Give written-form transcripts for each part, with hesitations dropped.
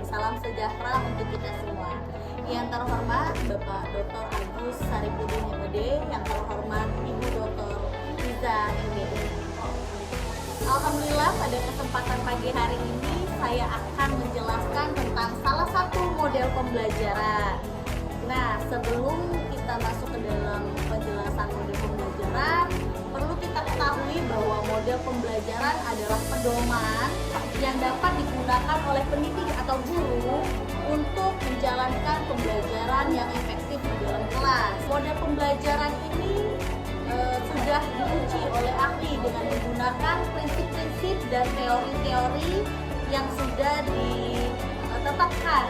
salam sejahtera untuk kita semua. Yang terhormat Bapak Dr. Agus Saripudin MD, yang terhormat Ibu Dr. Liza MD. Alhamdulillah pada kesempatan pagi hari ini saya akan menjelaskan tentang salah satu model pembelajaran. Nah, sebelum kita masuk ke dalam penjelasan model pembelajaran, perlu kita ketahui bahwa model pembelajaran adalah pedoman yang dapat digunakan oleh pendidik atau guru untuk menjalankan pembelajaran yang efektif di dalam kelas. Model pembelajaran ini sudah diuji oleh ahli dengan menggunakan prinsip-prinsip dan teori-teori yang sudah ditetapkan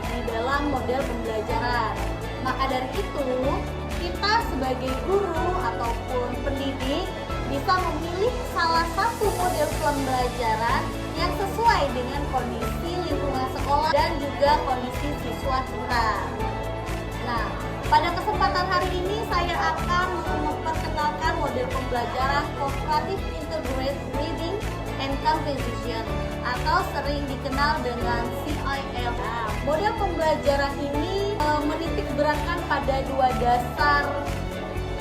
di dalam model pembelajaran. Maka dari itu, kita sebagai guru ataupun pendidik bisa memilih salah satu model pembelajaran yang sesuai dengan kondisi lingkungan sekolah dan juga kondisi siswa kita. Nah, pada kesempatan hari ini saya akan memperkenalkan model pembelajaran Cooperative Integrated Reading and Comprehension atau sering dikenal dengan CIL. Nah, model pembelajaran ini menitik beratkan pada dua dasar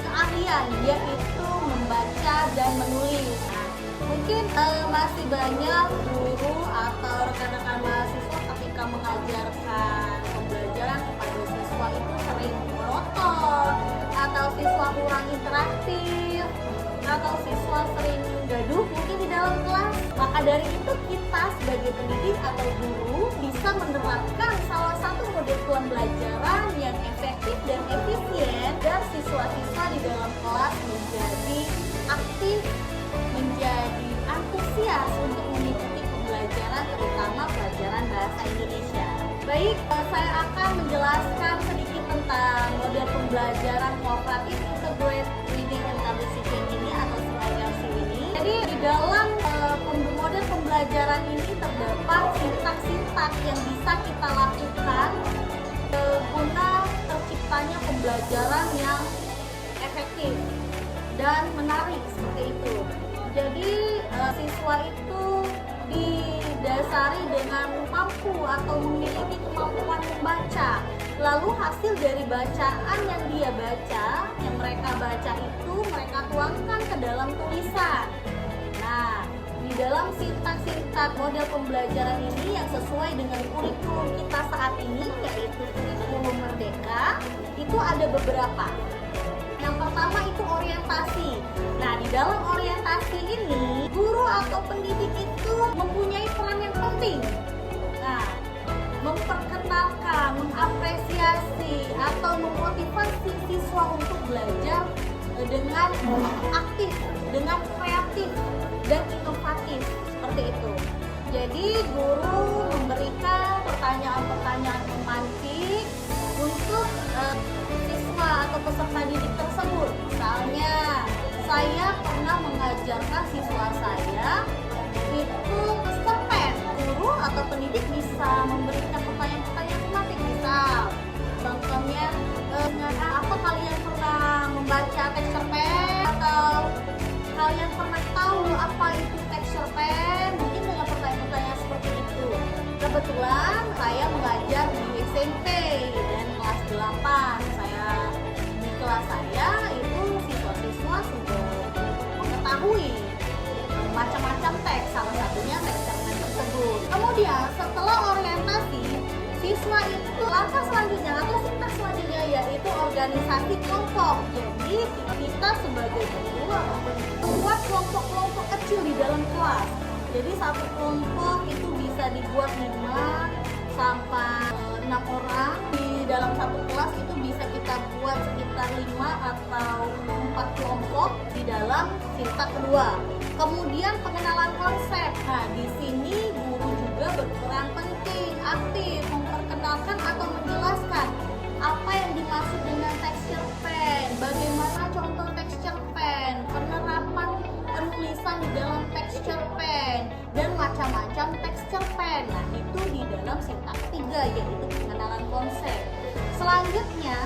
keahlian, yaitu membaca dan menulis. Nah, mungkin masih banyak guru atau rekan-rekan mahasiswa ketika mengajarkan pembelajaran kepada siswa itu sering monoton, atau siswa kurang interaktif, atau siswa sering gaduh mungkin di dalam kelas. Maka dari itu kita sebagai pendidik atau guru bisa menerapkan salah satu model pembelajaran yang efektif dan efisien dan siswa-siswa di dalam kelas menjadi aktif, menjadi antusias untuk mengikuti pembelajaran, terutama pelajaran bahasa Indonesia. Baik, saya akan menjelaskan sedikit tentang model pembelajaran Cooperative Integrated Reading and Comprehension ini atau CILC ini. Jadi di dalam model pembelajaran ini terdapat sintak-sintak yang bisa kita lakukan guna terciptanya pembelajaran yang efektif dan menarik seperti itu. Jadi siswa itu didasari dengan mampu atau memiliki kemampuan membaca. Lalu hasil dari bacaan yang dia baca, yang mereka baca itu mereka tuangkan ke dalam tulisan. Nah, di dalam sintak-sintak model pembelajaran ini yang sesuai dengan kurikulum kita saat ini, yaitu kurikulum Merdeka, itu ada beberapa. Yang pertama itu orientasi. Nah, di dalam orientasi ini, guru atau pendidik itu mempunyai peran yang penting. Nah, memperkenalkan, mengapresiasi, atau memotivasi siswa untuk belajar dengan aktif, dengan kreatif, dan inovatif, seperti itu. Jadi, guru memberikan pertanyaan-pertanyaan memancing untuk siswa atau peserta didik tersebut. Misalnya, saya pernah mengajarkan siswa saya itu cerpen. Guru atau pendidik bisa memberikan pertanyaan-pertanyaan tematik. Misal, contohnya, apa kalian pernah membaca teks cerpen? Atau kalian pernah tahu apa itu teks cerpen? Mungkin dengan pertanyaan-pertanyaan seperti itu. Kebetulan saya mengajar di SMP dan kelas 8. Di kelas saya itu siswa-siswa sudah mengetahui macam-macam teks, salah satunya teks cerpen tersebut. Kemudian setelah orientasi, siswa itu langkah selanjutnya atau sintak selanjutnya yaitu organisasi kelompok. Jadi kita sebagai guru membuat kelompok-kelompok kecil di dalam kelas. Jadi satu kelompok itu bisa dibuat 5 sampai 6 orang. Di dalam satu kelas itu bisa kita buat sekitar 5 atau 4 kelompok di dalam sintak kedua. Kemudian pengenalan konsep. Nah, di sini guru juga berperan penting, aktif, memperkenalkan atau menjelaskan apa yang dimaksud dengan teks cerpen, bagaimana contoh teks cerpen, penerapan penulisan di dalam teks cerpen, dan macam-macam teks cerpen. Nah, itu di dalam sintak ketiga, yaitu pengenalan konsep. Selanjutnya,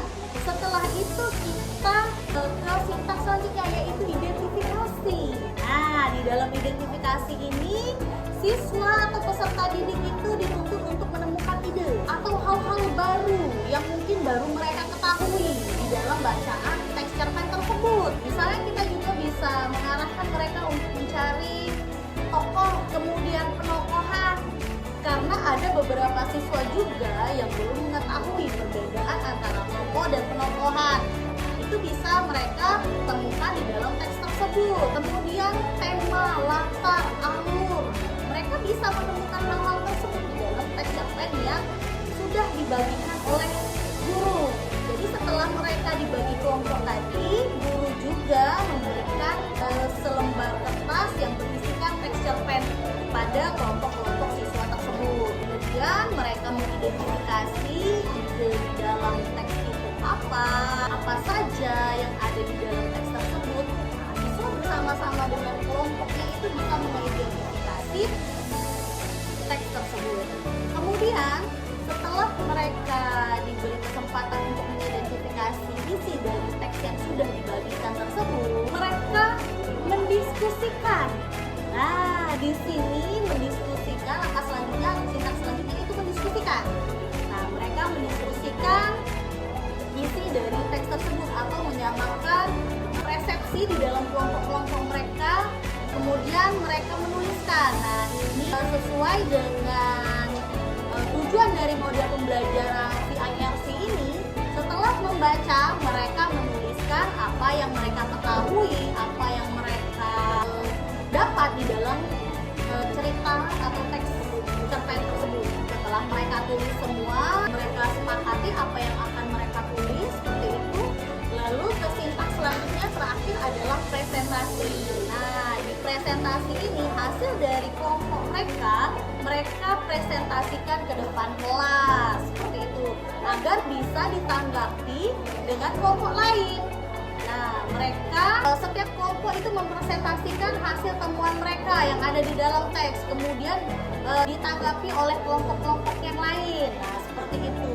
setelah itu kita ke sintak selanjutnya, yaitu identifikasi. Nah, di dalam identifikasi ini, siswa atau peserta didik itu dituntut untuk menemukan baru mereka ketahui di dalam bacaan teks cerpen tersebut. Misalnya kita juga bisa mengarahkan mereka untuk mencari tokoh, kemudian penokohan, karena ada beberapa siswa juga yang belum mengetahui perbedaan antara tokoh dan penokohan. Nah, itu bisa mereka temukan di dalam teks tersebut. Kemudian tema, latar, alur, mereka bisa menemukan hal-hal tersebut di dalam teks cerpen yang sudah dibagikan oleh guru. Jadi setelah mereka dibagi kelompok tadi, guru juga memberikan selembar kertas yang berisikan teks cerpen pada kelompok-kelompok siswa tersebut. Kemudian mereka mengidentifikasi ide di dalam teks itu apa saja yang ada di dalam teks tersebut. Nah, siswa bersama-sama dengan kelompoknya itu bisa mengidentifikasi teks tersebut. Kemudian setelah mereka diberi kesempatan untuk mengidentifikasi isi dari teks yang sudah dibagikan tersebut, mereka mendiskusikan. Nah, di sini mendiskusikan, langkah selanjutnya, sintaks selanjutnya itu mendiskusikan. Nah, mereka mendiskusikan isi dari teks tersebut atau menyamakan persepsi di dalam kelompok-kelompok mereka. Kemudian mereka menuliskan. Nah, ini sesuai dengan tujuan dari model pembelajaran CIRC ini. Setelah membaca, mereka menuliskan apa yang mereka ketahui, apa yang mereka dapat di dalam cerita atau teks cerpen tersebut. Setelah mereka tulis semua, mereka sepakati apa yang akan mereka tulis seperti itu. Lalu ke sintaks selanjutnya terakhir adalah presentasi. Nah, di presentasi ini hasil dari kelompok mereka presentasikan ke depan kelas seperti itu agar bisa ditanggapi dengan kelompok lain. Nah, mereka setiap kelompok itu mempresentasikan hasil temuan mereka yang ada di dalam teks, kemudian ditanggapi oleh kelompok-kelompok yang lain. Nah, seperti itu.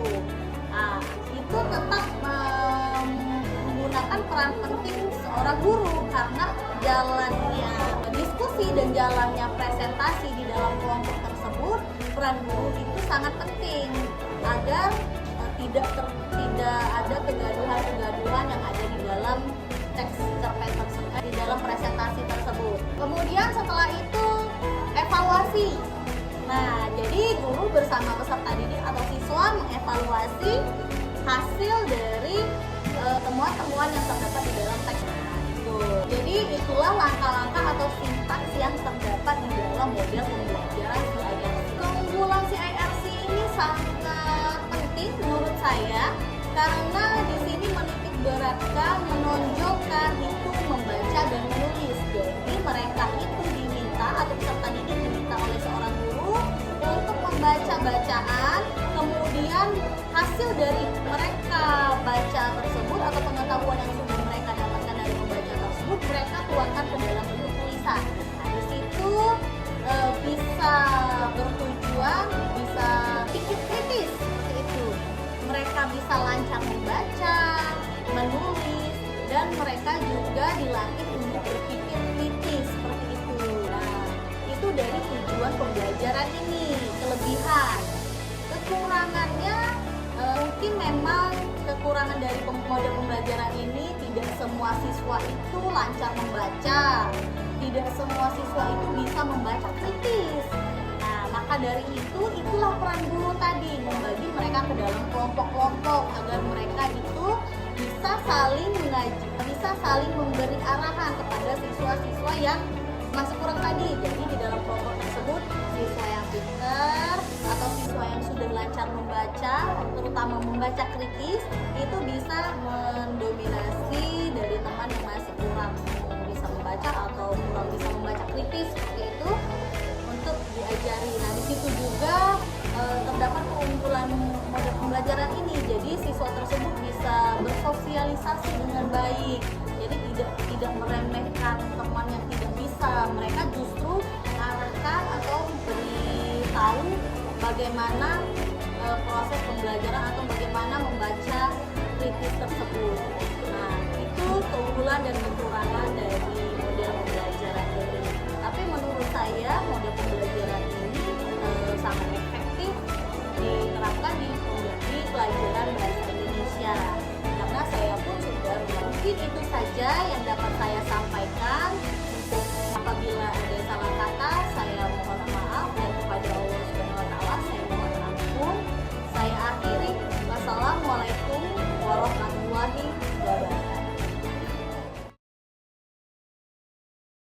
Nah, itu tetap menggunakan peran penting seorang guru karena jalannya diskusi dan jalannya presentasi di dalam kelompok tersebut, peran guru itu sangat penting agar tidak ada kegaduhan yang ada di dalam teks cerpen tersebut, di dalam presentasi tersebut. Kemudian setelah itu evaluasi. Nah, jadi guru bersama peserta didik atau siswa mengevaluasi hasil dari temuan-temuan yang terdapat di dalam teks. Jadi itulah langkah-langkah atau sintaks yang terdapat di dalam model pembelajaran CIRC. Keunggulan CIRC ini sangat penting menurut saya karena di sini menitik beratkan, menonjolkan itu membaca dan menulis. Jadi mereka itu diminta atau peserta didik diminta oleh seorang guru untuk membaca bacaan, kemudian hasil dari mereka baca tersebut atau pengetahuan yang sudah mereka dapatkan dari membaca tersebut mereka tuangkan ke dalam bentuk tulisan. Nah, di situ bisa bertujuan, bisa pikir kritis seperti itu. Mereka bisa lancar membaca, menulis, dan mereka juga dilatih untuk berpikir kritis seperti itu. Nah, itu dari tujuan pembelajaran ini. Kelebihan, kekurangannya mungkin memang kekurangan dari model pembelajaran ini tidak semua siswa itu lancar membaca, tidak semua siswa itu bisa membaca kritis. Nah, maka dari itu itulah peran guru tadi, membagi mereka ke dalam kelompok-kelompok agar mereka itu bisa saling mengaji, bisa saling memberi arahan kepada siswa-siswa yang masih kurang tadi. Jadi di dalam kelompok tersebut siswa yang pintar atau siswa yang sudah lancar membaca, terutama membaca kritis, itu bisa mendominasi dari teman yang masih kurang bisa membaca atau kurang bisa membaca kritis seperti itu untuk diajari. Nah, di situ juga terdapat keunggulan model pembelajaran ini. Jadi siswa tersebut bisa bersosialisasi dengan baik. Jadi tidak meremehkan teman yang tidak bisa. Mereka justru mengarahkan atau beritahu bagaimana proses pembelajaran atau bagaimana membaca kritis tersebut. Nah, itu keunggulan dan kekurangan dari model pembelajaran ini. Tapi menurut saya model pembelajaran ini sangat efektif diterapkan di pelajaran bahasa Indonesia. itu saja yang dapat saya sampaikan.